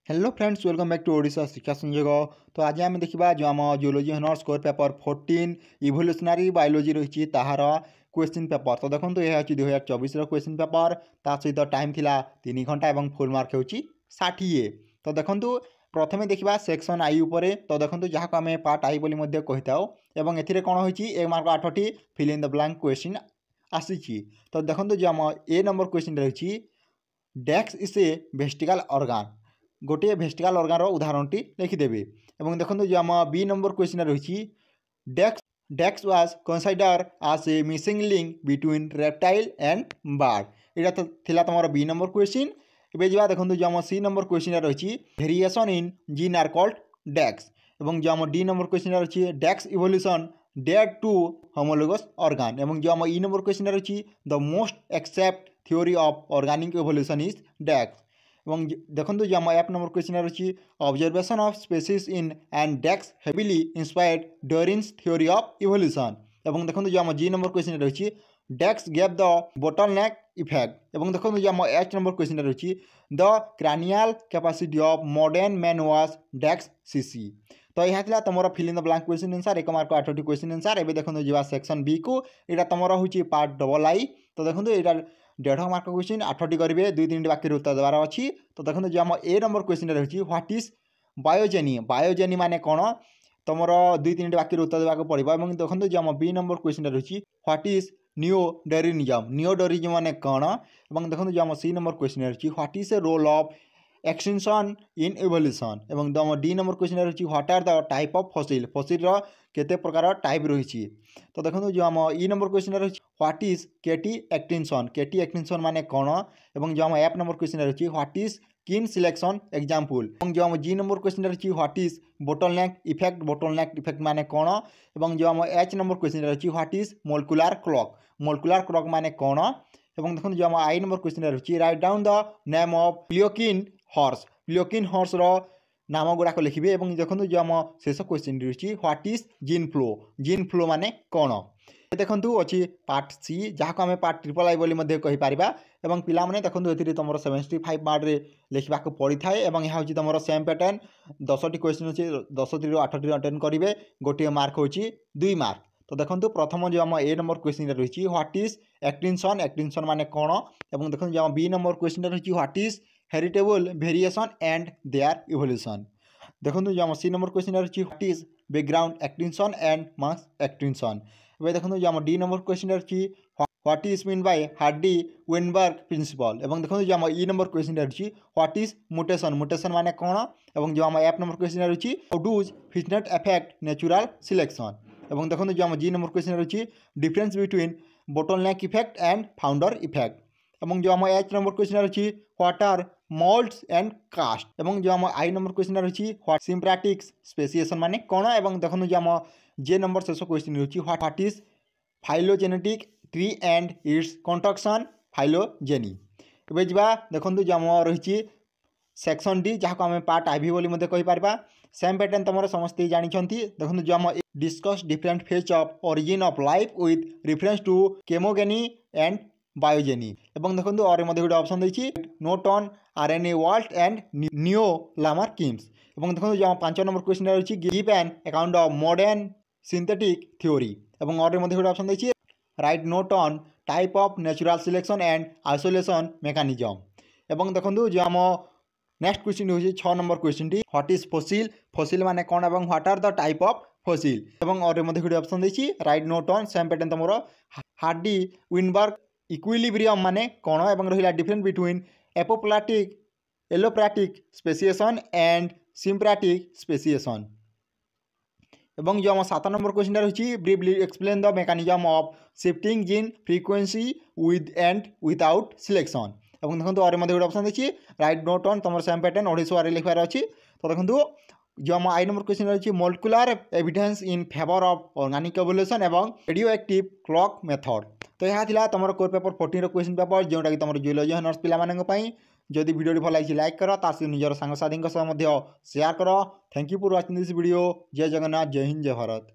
Hello friends, welcome back to Odisha Shiksha Sanyog. तो आज आम देखा जो आम geology honours core paper 14 evolutionary biology रही ताहार क्वेश्चन पेपर। तो देखो यह हूँ 2024 क्वेश्चन पेपर। ता सहित टाइम थिला 3 घंटा और फुल मार्क हो 60। तो देखो प्रथमे देखा सेक्शन आई उपरे। तो देखो जहाँ को आम पार्ट आई बोली कही था और ए कौन हो 1 मार्क 8टी fill in the blank question आसी। तो देखो जो आम ए नंबर क्वेश्चन रही डेक्स इज ए वेस्टिकल ऑर्गन, गोटे भेस्टिकल ऑर्गन उदाहरण लिखिदेवे। और देखो जो आम बी नंबर क्वेश्चन रही dex was consider as a missing link between reptile and bird. यहाँ तो तुम बी नंबर क्वेश्चन। एवं जा देखो जो आम सी नंबर क्वेश्चन रही variation in gene are called dex. और जो आम डी नंबर क्वेश्चन रही dex evolution dare to homologous organ. और जो आम ई नंबर क्वेश्चन रही the most accept theory of organic evolution is dex. এবং দেখুন যে আমার এক নম্বর কোয়েশ্চেন রয়েছে observation of species in and dex heavily inspired Darwin's theory of evolution. এবং দেখুন যে আমার জি নম্বর কোয়েশ্চেন রয়েছে ডেক্স gave the bottleneck effect. এবং দেখুন যে আমার এইচ নম্বর কোয়েশ্চেন রয়েছে the cranial capacity of modern man was ডেক্স সিসি। তো यहाँ था तुम fill in the blank question answer 1 mark 8टी क्वेश्चन आंसर। एवं देखो जा सेक्शन बी को यहाँ तुम हूँ पार्ट डबल आई। तो देखो यहाँ 1.5 मार्क क्वेश्चन 8टी करेंगे, 2-3टी बाकी उत्तर देवार अच्छी। तो देखो जो आम ए नंबर क्वेश्चन रही व्हाट इज बायोजेनी। बायोजेनी माने कौन तुम 2-3टी बाकी उत्तर देवाक पड़ो। और देखो जो आम बी नंबर क्वेश्चन रही व्हाट इज नियोडरिनिज्म। नियोडरिज्म माने कौन। और देखो जो आम सी नंबर क्वेश्चन रही what is a role of extension in evolution. और तुम डी नंबर क्वेश्चन रही what are the type of fossil. Fossil केते प्रकार टाइप रही। तो देखो जो आम ई नंबर क्वेश्चन रही what is KT extension. KT extension माने कौन। और जो आम एफ नंबर क्वेश्चन रही what is kin selection example. और जो आम जी नंबर क्वेश्चन रही what is bottleneck effect. Bottleneck effect माने कौन। और जो आम एच नंबर क्वेश्चन रही what is molecular clock. Molecular clock माने कौन। और देखो जो आम आई नंबर क्वेश्चन रही write down the name of प्लियोकिन हॉर्स। प्लियोकिन हॉर्स नाम गुड़ाक लिखे। और देखो जो आम शेष क्वेश्चन रही what is gene flow. Gene flow माने कौन। देखो अच्छी पार्ट सी जहाँ को आम पार्ट ट्रिपल आई बोली कहीपर। और पिलाने देखो ये तुम 75 मार्क लिखा पड़ता है। और यहाँ हूँ तुम सेम पैटर्न 10टी क्वेश्चन अच्छे 10टी 8टी अटेंड करेंगे, गोटे मार्क हूँ 2 मार्क। तो देखो प्रथम जो आम ए नंबर क्वेश्चन रही व्हाट इज एक्सटेंशन। एक्सटेंशन माने कौन। और देखो जो आम बी नंबर क्वेश्चन रही what is heritable variation and their evolution. देखो जो आम सी नंबर क्वेश्चन रही what is background extinction and mass extinction. एवं देखो जो आम डी नंबर क्वेश्चन रही what is mean by Hardy Weinberg principle. और देखो जो आम ई नंबर क्वेश्चन रही व्हाट इज म्यूटेशन। म्यूटेशन माने कौन। और जो आम एफ नंबर क्वेश्चन रही how does fitness affect natural selection. और देखो जो आम जी नंबर क्वेश्चन रही difference between bottleneck effect and founder effect. और जो आम एच नंबर क्वेश्चन रही what are moulds and cast. और जो आम आई नंबर क्वेश्चन रही व्हाट सिम्प्राटिक्स स्पेसिएशन माने कौन। और देखो जो आम जे नंबर शेष क्वेश्चन रही what is phylogenetic tree and its construction phylogeny. एवं जा देखो जो आम रही सेक्शन डी जहाँ को आम पार्ट आईवी बोली कहीपर। सेम पैटर्न तुम समस्ते जानते। देखो जो आम discuss different phase of origin of life with reference to chemogeny and biogeny. और देखो और गोटे ऑप्शन देती note on RNA world and neo Lamarckism. और देखो जो 5 नंबर क्वेश्चन रही give an account of modern synthetic theory. और गोटे ऑप्शन देती write note on type of natural selection and isolation mechanism. और देखो जो आम नेक्स्ट क्वेश्चन हूँ 6 number question T what is fossil. Fossil माने कौन और what are the type of fossil. और गोटे ऑप्शन देती write note on same pattern तुम हार्डी वेनबर्ग इक्विलिब्रियम माने कौन। और रहा डिफरेंस बिटवीन एपोप्लाटिक allopatric speciation and sympatric speciation. और जो आम 7 नंबर क्वेश्चन रही briefly explain the mechanism of shifting gene frequency with and without selection. और देखो और गोटे ऑप्शन देखिए राइट नोट ऑन तुम सेम पैटर्न 19 लिखार अच्छी। तो देखो जो आम आई नंबर क्वेश्चन रही molecular evidence in favour of organic evolution एवं रेडियो एक्टिव क्लॉक मेथड। तो यहाँ था तुम कोर पेपर 14 क्वेश्चन पेपर जोटा कि तुम जियोलॉजी ऑनर्स पिलामानंग जदि वीडियो भल लगी लाइक कर ता निजर सांगसाथी शेयर कर। Thank you for watching this video. जय जगन्नाथ, जय हिंद, जय भारत।